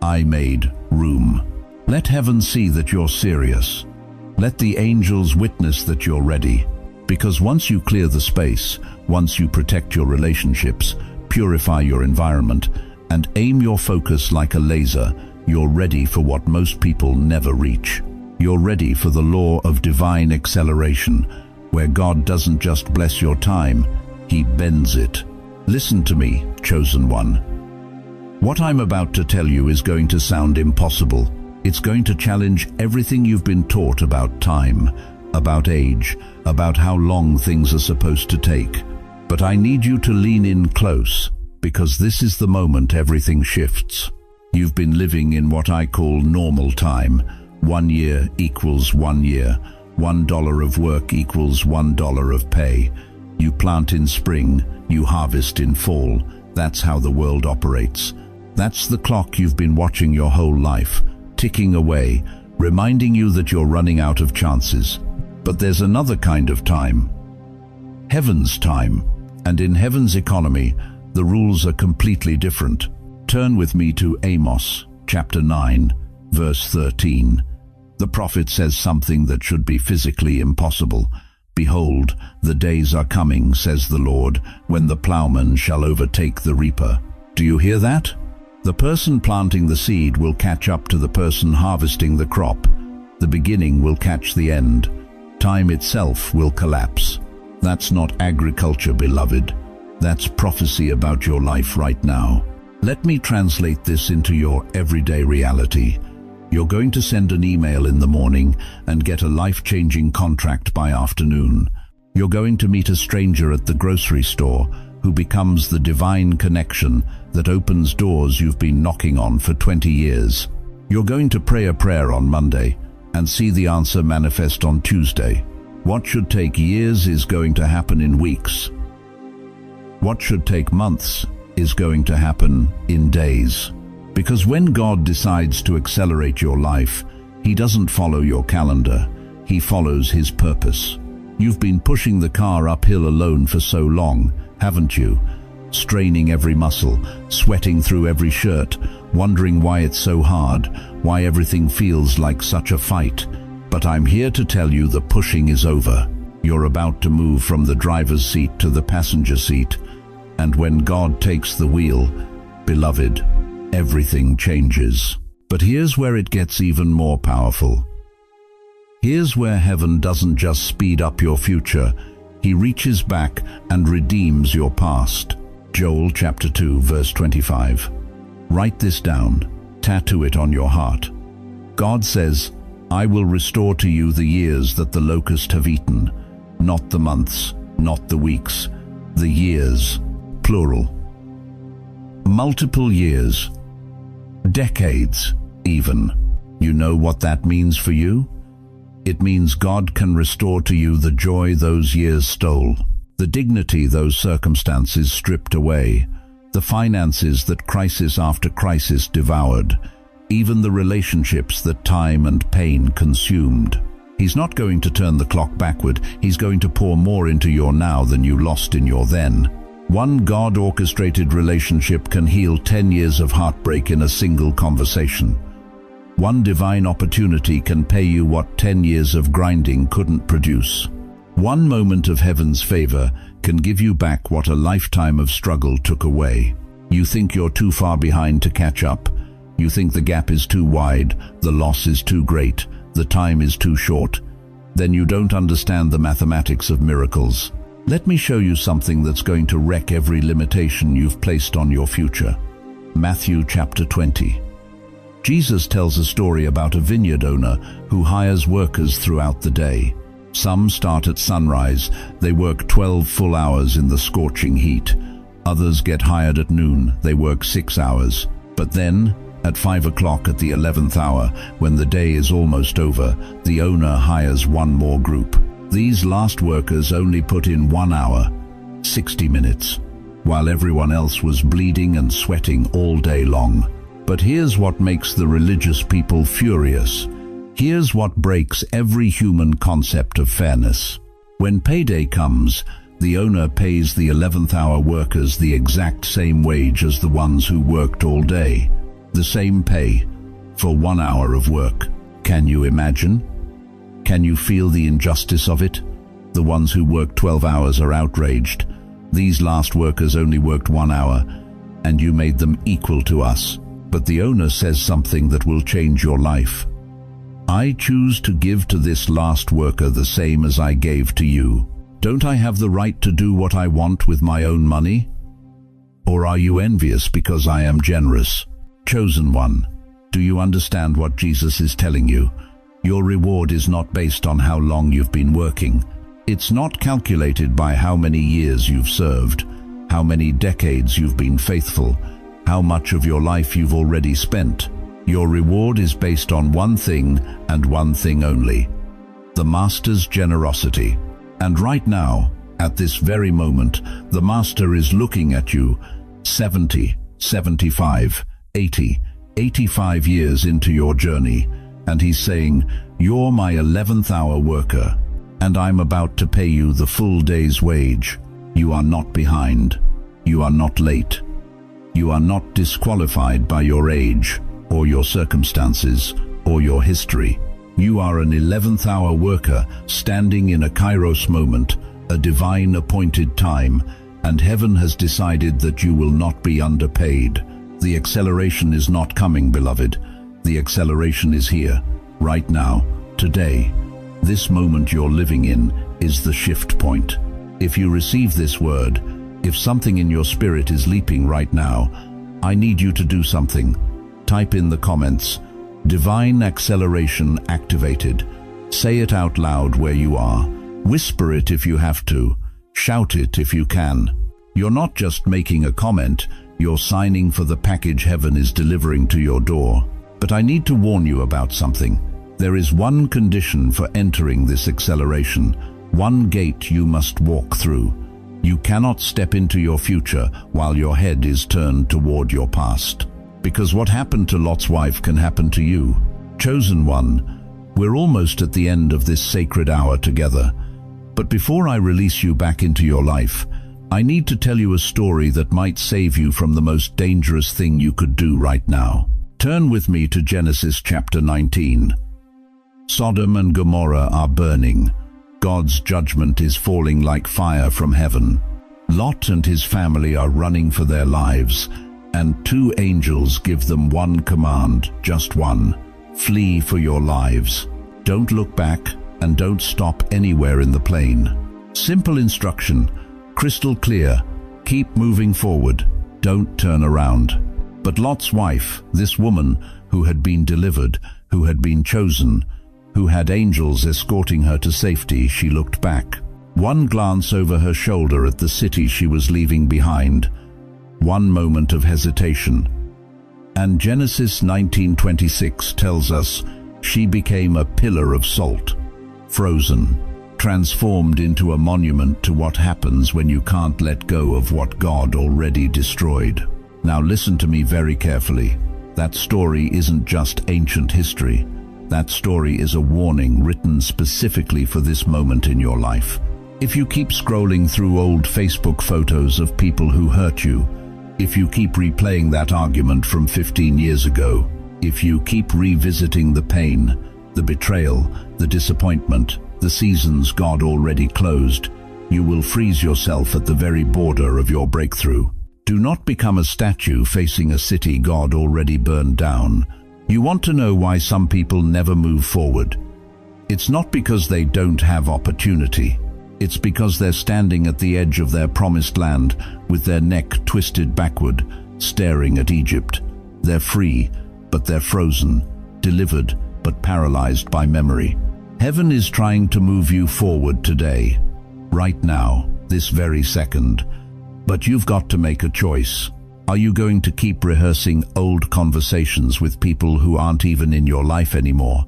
I made room. Let heaven see that you're serious. Let the angels witness that you're ready. Because once you clear the space, once you protect your relationships, purify your environment, and aim your focus like a laser, you're ready for what most people never reach. You're ready for the law of divine acceleration, where God doesn't just bless your time, He bends it. Listen to me, chosen one. What I'm about to tell you is going to sound impossible. It's going to challenge everything you've been taught about time, about age, about how long things are supposed to take. But I need you to lean in close, because this is the moment everything shifts. You've been living in what I call normal time. 1 year equals 1 year. $1 of work equals $1 of pay. You plant in spring, you harvest in fall. That's how the world operates. That's the clock you've been watching your whole life, ticking away, reminding you that you're running out of chances. But there's another kind of time. Heaven's time. And in heaven's economy, the rules are completely different. Turn with me to Amos, chapter 9, verse 13. The prophet says something that should be physically impossible. Behold, the days are coming, says the Lord, when the plowman shall overtake the reaper. Do you hear that? The person planting the seed will catch up to the person harvesting the crop. The beginning will catch the end. Time itself will collapse. That's not agriculture, beloved. That's prophecy about your life right now. Let me translate this into your everyday reality. You're going to send an email in the morning and get a life-changing contract by afternoon. You're going to meet a stranger at the grocery store who becomes the divine connection that opens doors you've been knocking on for 20 years. You're going to pray a prayer on Monday and see the answer manifest on Tuesday. What should take years is going to happen in weeks. What should take months is going to happen in days. Because when God decides to accelerate your life, He doesn't follow your calendar. He follows His purpose. You've been pushing the car uphill alone for so long, haven't you? Straining every muscle, sweating through every shirt, wondering why it's so hard, why everything feels like such a fight. But I'm here to tell you the pushing is over. You're about to move from the driver's seat to the passenger seat. And when God takes the wheel, beloved, everything changes. But here's where it gets even more powerful. Here's where heaven doesn't just speed up your future. He reaches back and redeems your past. Joel chapter 2, verse 25. Write this down. Tattoo it on your heart. God says, I will restore to you the years that the locust have eaten. Not the months, not the weeks. The years, plural. Multiple years. Decades, even. You know what that means for you? It means God can restore to you the joy those years stole, the dignity those circumstances stripped away, the finances that crisis after crisis devoured, even the relationships that time and pain consumed. He's not going to turn the clock backward. He's going to pour more into your now than you lost in your then. One God-orchestrated relationship can heal 10 years of heartbreak in a single conversation. One divine opportunity can pay you what 10 years of grinding couldn't produce. One moment of heaven's favor can give you back what a lifetime of struggle took away. You think you're too far behind to catch up. You think the gap is too wide, the loss is too great, the time is too short. Then you don't understand the mathematics of miracles. Let me show you something that's going to wreck every limitation you've placed on your future. Matthew chapter 20. Jesus tells a story about a vineyard owner who hires workers throughout the day. Some start at sunrise. They work 12 full hours in the scorching heat. Others get hired at noon. They work 6 hours. But then, at 5 o'clock at the 11th hour, when the day is almost over, the owner hires one more group. These last workers only put in 1 hour, 60 minutes, while everyone else was bleeding and sweating all day long. But here's what makes the religious people furious. Here's what breaks every human concept of fairness. When payday comes, the owner pays the 11th hour workers the exact same wage as the ones who worked all day. The same pay for 1 hour of work. Can you imagine? Can you feel the injustice of it? The ones who worked 12 hours are outraged. These last workers only worked 1 hour, and you made them equal to us. But the owner says something that will change your life. I choose to give to this last worker the same as I gave to you. Don't I have the right to do what I want with my own money? Or are you envious because I am generous? Chosen one, do you understand what Jesus is telling you? Your reward is not based on how long you've been working. It's not calculated by how many years you've served, how many decades you've been faithful, how much of your life you've already spent. Your reward is based on one thing and one thing only: the Master's generosity. And right now, at this very moment, the Master is looking at you 70, 75, 80, 85 years into your journey, and he's saying, "You're my 11th hour worker, and I'm about to pay you the full day's wage. You are not behind. You are not late. You are not disqualified by your age, or your circumstances, or your history. You are an 11th hour worker standing in a kairos moment, a divine appointed time, and heaven has decided that you will not be underpaid. The acceleration is not coming, beloved. The acceleration is here, right now, today. This moment you're living in is the shift point. If you receive this word, if something in your spirit is leaping right now, I need you to do something. Type in the comments, "Divine acceleration activated." Say it out loud where you are. Whisper it if you have to. Shout it if you can. You're not just making a comment, you're signing for the package heaven is delivering to your door. But I need to warn you about something. There is one condition for entering this acceleration, one gate you must walk through. You cannot step into your future while your head is turned toward your past. Because what happened to Lot's wife can happen to you. Chosen one, we're almost at the end of this sacred hour together. But before I release you back into your life, I need to tell you a story that might save you from the most dangerous thing you could do right now. Turn with me to Genesis chapter 19. Sodom and Gomorrah are burning. God's judgment is falling like fire from heaven. Lot and his family are running for their lives, and 2 angels give them one command, just one: flee for your lives. Don't look back and don't stop anywhere in the plane. Simple instruction, crystal clear: keep moving forward, don't turn around. But Lot's wife, this woman who had been delivered, who had been chosen, who had angels escorting her to safety, she looked back. One glance over her shoulder at the city she was leaving behind. One moment of hesitation. And Genesis 19:26 tells us she became a pillar of salt, frozen, transformed into a monument to what happens when you can't let go of what God already destroyed. Now listen to me very carefully. That story isn't just ancient history. That story is a warning written specifically for this moment in your life. If you keep scrolling through old Facebook photos of people who hurt you, if you keep replaying that argument from 15 years ago, if you keep revisiting the pain, the betrayal, the disappointment, the seasons God already closed, you will freeze yourself at the very border of your breakthrough. Do not become a statue facing a city God already burned down. You want to know why some people never move forward? It's not because they don't have opportunity. It's because they're standing at the edge of their promised land with their neck twisted backward, staring at Egypt. They're free, but they're frozen, delivered, but paralyzed by memory. Heaven is trying to move you forward today, right now, this very second. But you've got to make a choice. Are you going to keep rehearsing old conversations with people who aren't even in your life anymore?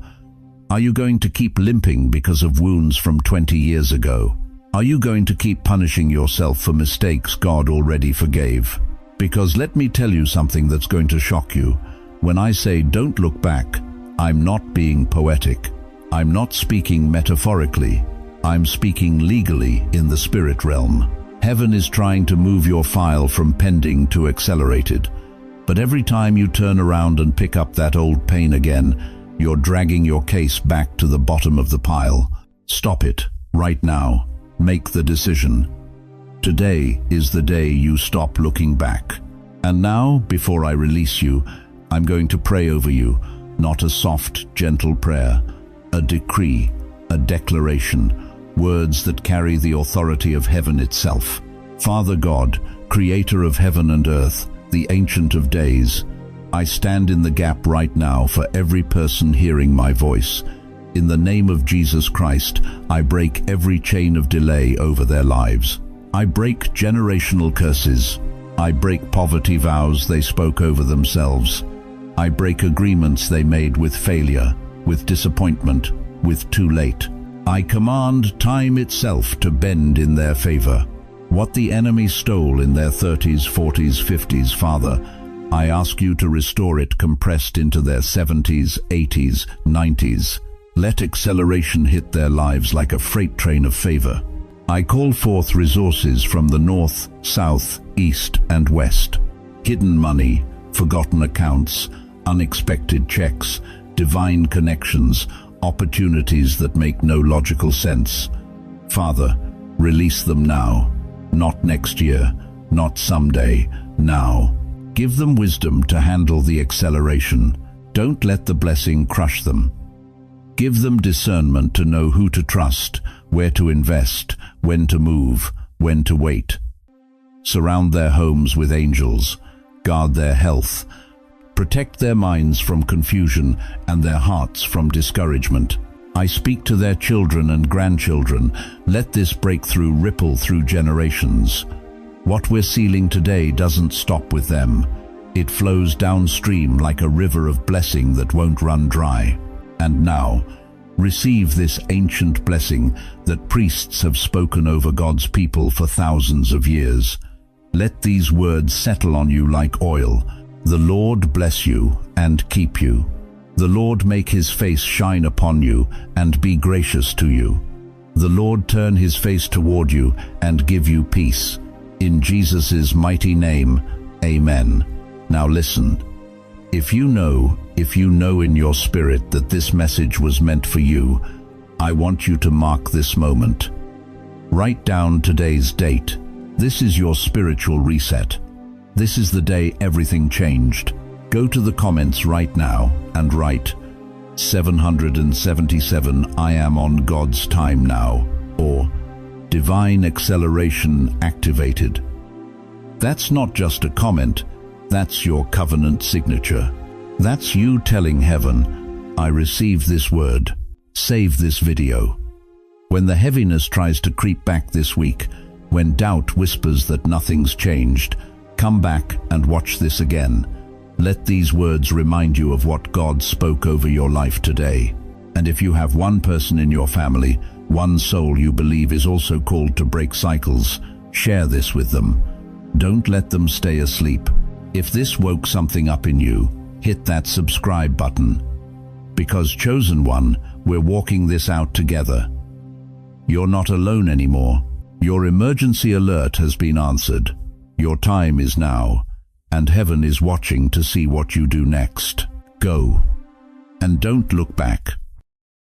Are you going to keep limping because of wounds from 20 years ago? Are you going to keep punishing yourself for mistakes God already forgave? Because let me tell you something that's going to shock you. When I say don't look back, I'm not being poetic. I'm not speaking metaphorically. I'm speaking legally in the spirit realm. Heaven is trying to move your file from pending to accelerated. But every time you turn around and pick up that old pain again, you're dragging your case back to the bottom of the pile. Stop it, right now. Make the decision. Today is the day you stop looking back. And now, before I release you, I'm going to pray over you, not a soft, gentle prayer, a decree, a declaration, words that carry the authority of heaven itself. Father God, creator of heaven and earth, the Ancient of Days, I stand in the gap right now for every person hearing my voice. In the name of Jesus Christ, I break every chain of delay over their lives. I break generational curses. I break poverty vows they spoke over themselves. I break agreements they made with failure, with disappointment, with too late. I command time itself to bend in their favor. What the enemy stole in their 30s, 40s, 50s, Father, I ask you to restore it compressed into their 70s, 80s, 90s. Let acceleration hit their lives like a freight train of favor. I call forth resources from the north, south, east, and west. Hidden money, forgotten accounts, unexpected checks, divine connections, opportunities that make no logical sense. Father, release them now, not next year, not someday, now. Give them wisdom to handle the acceleration. Don't let the blessing crush them. Give them discernment to know who to trust, where to invest, when to move, when to wait. Surround their homes with angels. Guard their health. Protect their minds from confusion and their hearts from discouragement. I speak to their children and grandchildren. Let this breakthrough ripple through generations. What we're sealing today doesn't stop with them. It flows downstream like a river of blessing that won't run dry. And now, receive this ancient blessing that priests have spoken over God's people for thousands of years. Let these words settle on you like oil. The Lord bless you and keep you. The Lord make his face shine upon you and be gracious to you. The Lord turn his face toward you and give you peace. In Jesus' mighty name, amen. Now listen. If you know in your spirit that this message was meant for you, I want you to mark this moment. Write down today's date. This is your spiritual reset. This is the day everything changed. Go to the comments right now and write 777 I am on God's time now, or divine acceleration activated. That's not just a comment, that's your covenant signature. That's you telling heaven, I receive this word. Save this video. When the heaviness tries to creep back this week, when doubt whispers that nothing's changed, come back and watch this again. Let these words remind you of what God spoke over your life today. And if you have one person in your family, one soul you believe is also called to break cycles, share this with them. Don't let them stay asleep. If this woke something up in you, hit that subscribe button. Because chosen one, we're walking this out together. You're not alone anymore. Your emergency alert has been answered. Your time is now, and heaven is watching to see what you do next. Go, and don't look back.